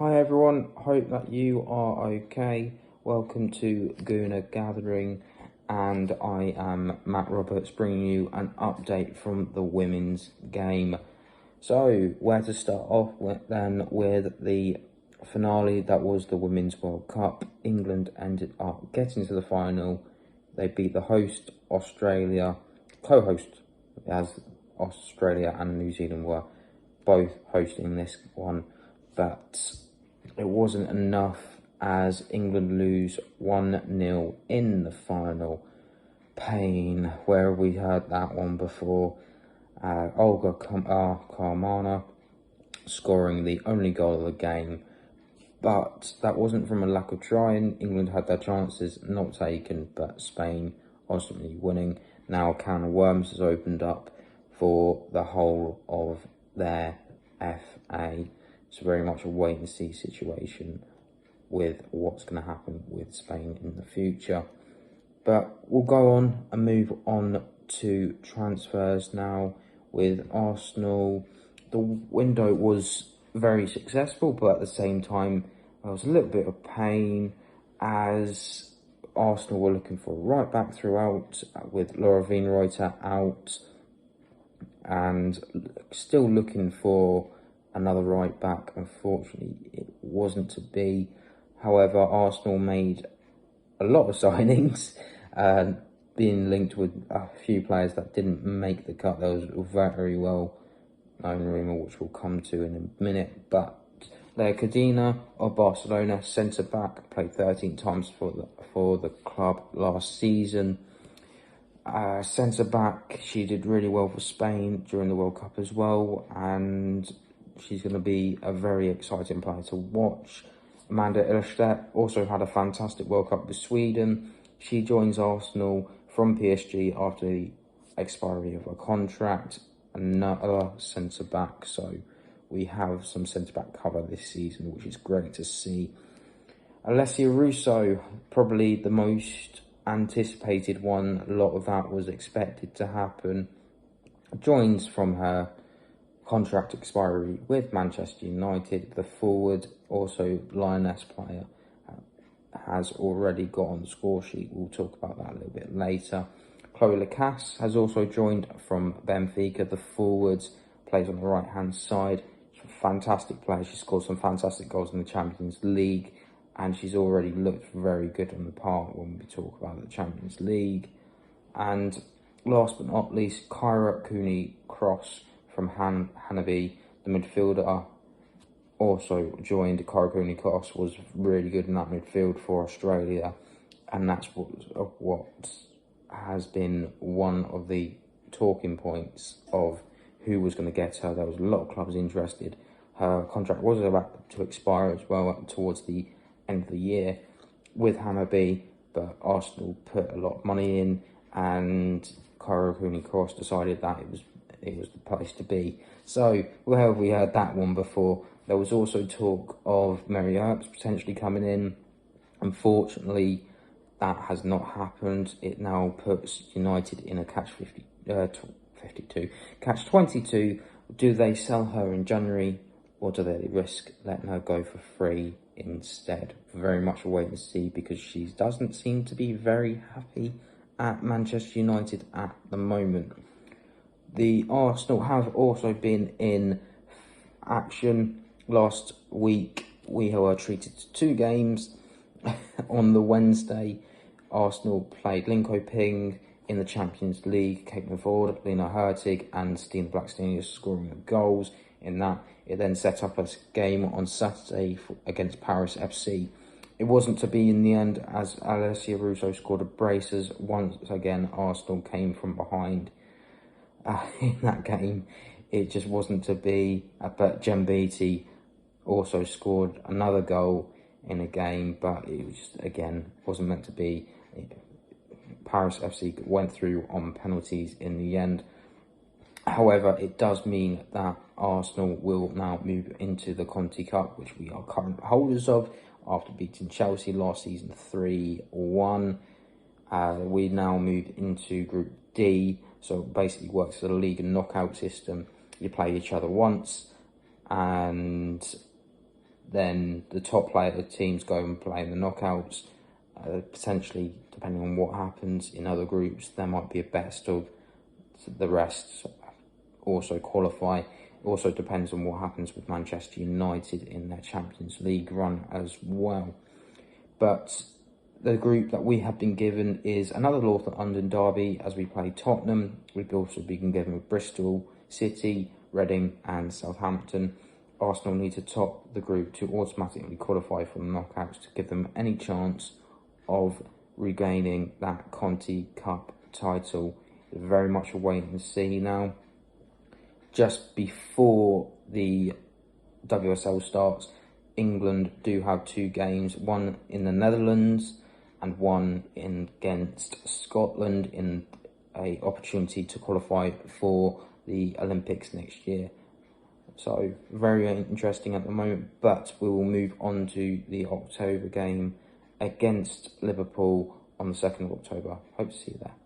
Hi everyone, hope that you are okay. Welcome to Gooner Gathering, and I am Matt Roberts bringing you an update from the women's game. So, where to start off with then with the finale that was the Women's World Cup. England ended up getting to the final. They beat the host Australia, co-host, as Australia and New Zealand were both hosting this one, but it wasn't enough as England lose 1-0 in the final. Pain, where have we heard that one before? Olga Carmana scoring the only goal of the game, but that wasn't from a lack of trying. England had their chances, not taken, but Spain ultimately winning. Now a can of worms has opened up for the whole of their FA. It's very much a wait and see situation with what's going to happen with Spain in the future. But we'll go on and move on to transfers now with Arsenal. The window was very successful, but at the same time, there was a little bit of pain as Arsenal were looking for a right back throughout, with Laura Weinreuther out, and still looking for another right back. Unfortunately, it wasn't to be. However, Arsenal made a lot of signings, being linked with a few players that didn't make the cut. There was a very well known rumour, which we'll come to in a minute, but Lea Cadena of Barcelona, centre-back, played 13 times for the club last season. Centre-back, she did really well for Spain during the World Cup as well, and she's going to be a very exciting player to watch. Amanda Ilstedt also had a fantastic World Cup with Sweden. She joins Arsenal from PSG after the expiry of a contract. Another centre-back, so we have some centre-back cover this season, which is great to see. Alessia Russo, probably the most anticipated one. A lot of that was expected to happen. Joins from her contract expiry with Manchester United. The forward, also Lioness player, has already got on the score sheet. We'll talk about that a little bit later. Chloe Lacasse has also joined from Benfica. The forward plays on the right hand side. She's a fantastic player. She scored some fantastic goals in the Champions League, and she's already looked very good on the part when we talk about the Champions League. And last but not least, Kyra Cooney-Cross from Hanabi, the midfielder, also joined. Kyra Cooney-Cross was really good in that midfield for Australia, and that's what has been one of the talking points of who was going to get her. There was a lot of clubs interested. Her contract was about to expire as well towards the end of the year with Hanabi, but Arsenal put a lot of money in, and Kyra Cooney-Cross decided that it was the place to be. So, where have we heard that one before? There was also talk of Mary Earps potentially coming in. Unfortunately, that has not happened. It now puts United in a catch-22. Do they sell her in January, or do they risk letting her go for free instead? Very much a wait and see, because she doesn't seem to be very happy at Manchester United at the moment. The Arsenal have also been in action. Last week, we were treated to 2 games. On the Wednesday, Arsenal played Linköping in the Champions League. Caitlin Ford, Lena Hurtig and Stina Blackstenius scoring the goals in that. It then set up a game on Saturday against Paris FC. It wasn't to be in the end, as Alessia Russo scored a braces. Once again, Arsenal came from behind in that game. It just wasn't to be, but Jem Beattie also scored another goal in a game, but it was just, again, wasn't meant to be. Paris FC went through on penalties in the end. However, it does mean that Arsenal will now move into the Conti Cup, which we are current holders of, after beating Chelsea last season 3-1. We now move into Group D, so it basically works as a league and knockout system. You play each other once, and then the top player teams go and play in the knockouts. Potentially, depending on what happens in other groups, there might be a best of the rest also qualify. It also depends on what happens with Manchester United in their Champions League run as well. But the group that we have been given is another North London derby as we play Tottenham. We've also been given Bristol City, Reading and Southampton. Arsenal need to top the group to automatically qualify for the knockouts to give them any chance of regaining that Conti Cup title. Very much a wait and see now. Just before the WSL starts, England do have 2 games, one in the Netherlands and one against Scotland in an opportunity to qualify for the Olympics next year. So very interesting at the moment, but we will move on to the October game against Liverpool on the 2nd of October. Hope to see you there.